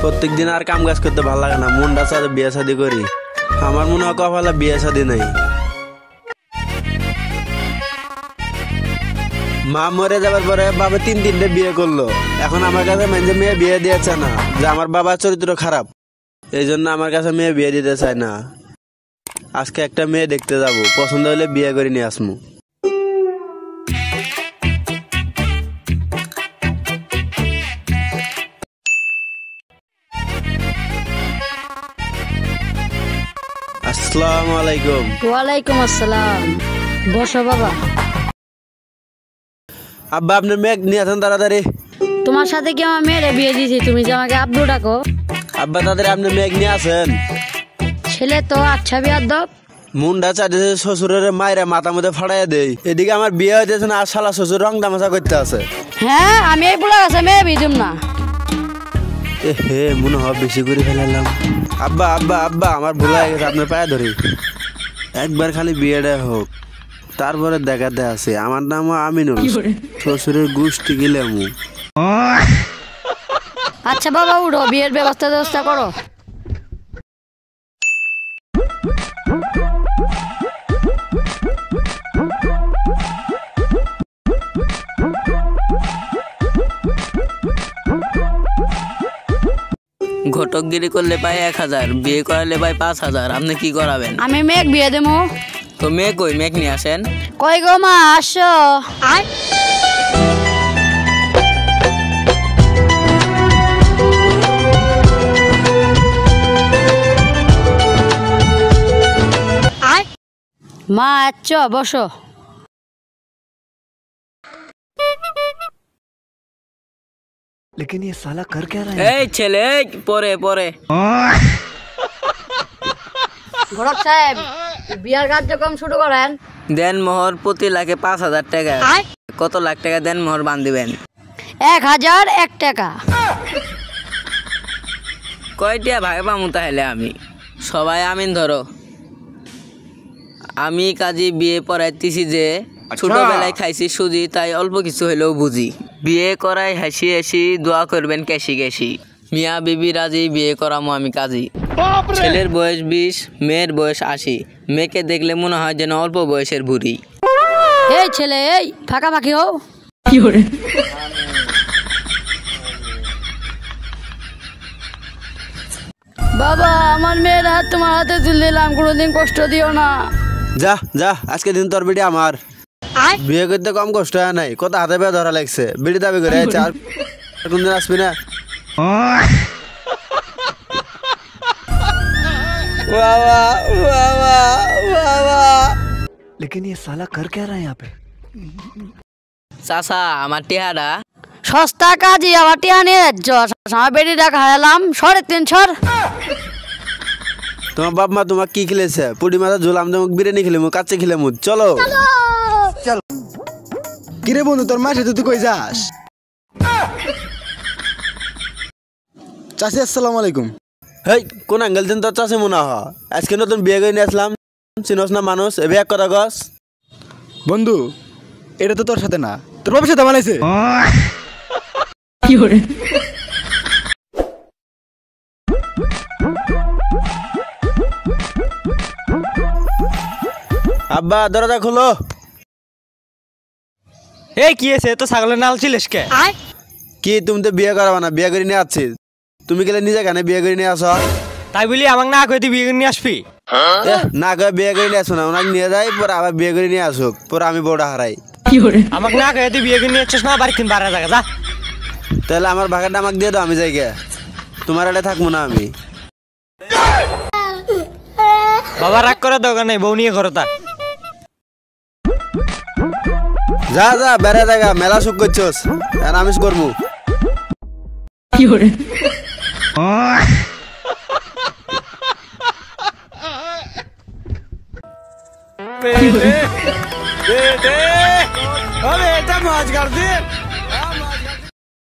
প্রত্যেকদিন আর কাম কাজ করতে ভালো লাগে না, মনটা চায় বিয়ে শাদী করি। আমার মনে হয় কপালে বিয়ে শাদী নাই। মা মরে যাবার পরে বাবা তিনটে বিয়ে করলো। এখন আমার কাছে মানে মেয়ে বিয়ে দিয়েছে না, যে আমার বাবার চরিত্র খারাপ, এই জন্য আমার কাছে মেয়ে বিয়ে দিতে চায় না। আজকে একটা মেয়ে দেখতে যাব, পছন্দ হলে বিয়ে করে নিয়ে আসমু। আসসালামু আলাইকুম। ওয়ালাইকুম আসসালাম। বসো বাবা। আব্বা আপনার মেয়ে নিয়ে আসেন তাড়াতাড়ি। তোমার সাথে কি আমার মেয়েরে বিয়ে দিয়েছি, তুমি যে আমাকে আব্বু ডাকো? আব্বা তাড়াতাড়ি আপনার মেয়ে নিয়ে আসেন। ছেলে তো আচ্ছা বিয়াদব। মুন্ডা চাইতেছে শ্বশুরের মায়েরা মাথা মধ্যে ফাড়াইয়া দেয়। এদিকে আমার বিয়ে হইতেছে না, আর শালা শ্বশুর রং তামাশা করতে আছে। হ্যাঁ, আমি এই বুড়া কাছে মেয়ে বিয়ে দিব না। হে মনে হয় বেশি করে ফেলালাম। আব্বা আব্বা আব্বা আমার ভুল হয়ে গেছে, আপনার পায়ে ধরি। একবার খালি বিয়েটা হোক, তারপরে দেখাতে আছে। আমার নাম আমিনুল, শ্বশুরের গোষ্ঠী গিলামু। আচ্ছা বাবা উঠো, বিয়ের ব্যবস্থা করো। ঘটকগিরি করলে পাই 1000, বিয়ে করালে পাই 5000। আপনি কি করাবেন? আমি মেঘ বিয়ে দেবো। তো মেয়ে কই? মেঘ নিয়ে আসেন। কই গো মা, আসো। মা আচ্ছা বসো। लेकिन ये साला कर क्या रहा है? এই ছেলে পরে পরে। ঘটক সাহেব, বিয়ার কার্যক্রম শুরু করেন। দেন মোহর প্রতি লাখে 5000 টাকা। কত লাখ টাকা দেন মোহর বান্ধিবেন? 1001 টাকা। কয়টা ভাই পামু তাহলে? আমি সবাই আমিন ধরো। আমি কাজী বিয়ে পড়াইতেছি যে ছোটবেলায় খাইছি সুজি, তাই অল্প কিছু হইলেও বুঝি। বিয়ে করাই হাসি হাসি, দোয়া করবেন ক্যাশি ক্যাশি। মিয়া বিবি রাজি, বিয়ে করামো আমি কাজী। ছেলের বয়স 20, মেয়ের বয়স 80। মেয়েকে দেখলে মনে হয় যেন অল্প বয়সের বুড়ি। এই ছেলে, এই ফাঁকাফাঁকি হও। বাবা, আমার মেয়ের হাত তোমার হাতে তুলে দিলাম, কোনোদিন কষ্ট দিও না। যা যা, আজকে দিন তোর বিড়ি আমার। বিয়ে করতে কম কষ্ট হয় নাই, কত হাতে পেয়ে ধরা লাগছে। বিড়ি দাবি করে আর কোনদিন আসবি না। বাবা বাবা বাবা। लेकिन ये साला कर क्या रहा है यहाँ पे? চাচা আমার টিহাটা। সস্তা কাজী আবার টিয়া নিয়ে যাচ্ছ। আমার বেটিটা খাইলাম, সরে 3 সর। তোমার বাপ মা তোমার কি খেলেছে? পুডি মাথা ঝোলাম, তোমাকে বিরিয়ানি খেলে কাচ্চি খেলে মুদ। চলো চলো। কিরে বন্ধু, তোর মাসে তুই কই যাস? চাচি আসসালামু আলাইকুম। হেই, কোন অ্যাঙ্গেল দিন তোর চাষে মনে হয়? আজকে নতুন বিয়ে করে নিয়ে আসলাম, চিনস না মানুষ? এ এক কথা গস। বন্ধু, এটা তো তোর সাথে না, তোর বাবার সাথে বানাইছে। আব্বা দরজা খোলো। এই কি আছে? তো ছাগলের নাল ছিলিস কে? কি তুমি তো বিয়ে করাবো না? বিয়ে করে নিয়ে আসছি, তুমি গেলে নিজে কেন বিয়ে করে নিয়ে আসো? তাই বলি আমাকে না কই তুই বিয়ে করে নিয়ে আসবি? না কয়ে বিয়ে করে নিয়ে আসো না, ওনাকে নিয়ে যাই, পরে আবার বিয়ে করে নিয়ে আসুক, পরে আমি বউটা হারাই। আমাকে না কই তুই বিয়ে করে নিয়ে আসছিস না? বাড়ি কিন বাড়া জায়গা যা। তাহলে আমার ভাগাটা আমাকে দিয়ে দাও, আমি যাই গে। তোমার এটা থাকবো না আমি। বাবা রাগ করে দোকান নেই, বউ নিয়ে ঘরে থাক। যা যা, বেড়ে জায়গা, মেলা সুখ করছোস, আর আমি করবো। বেটে, বেটে, ও বেটা মौज कर दे।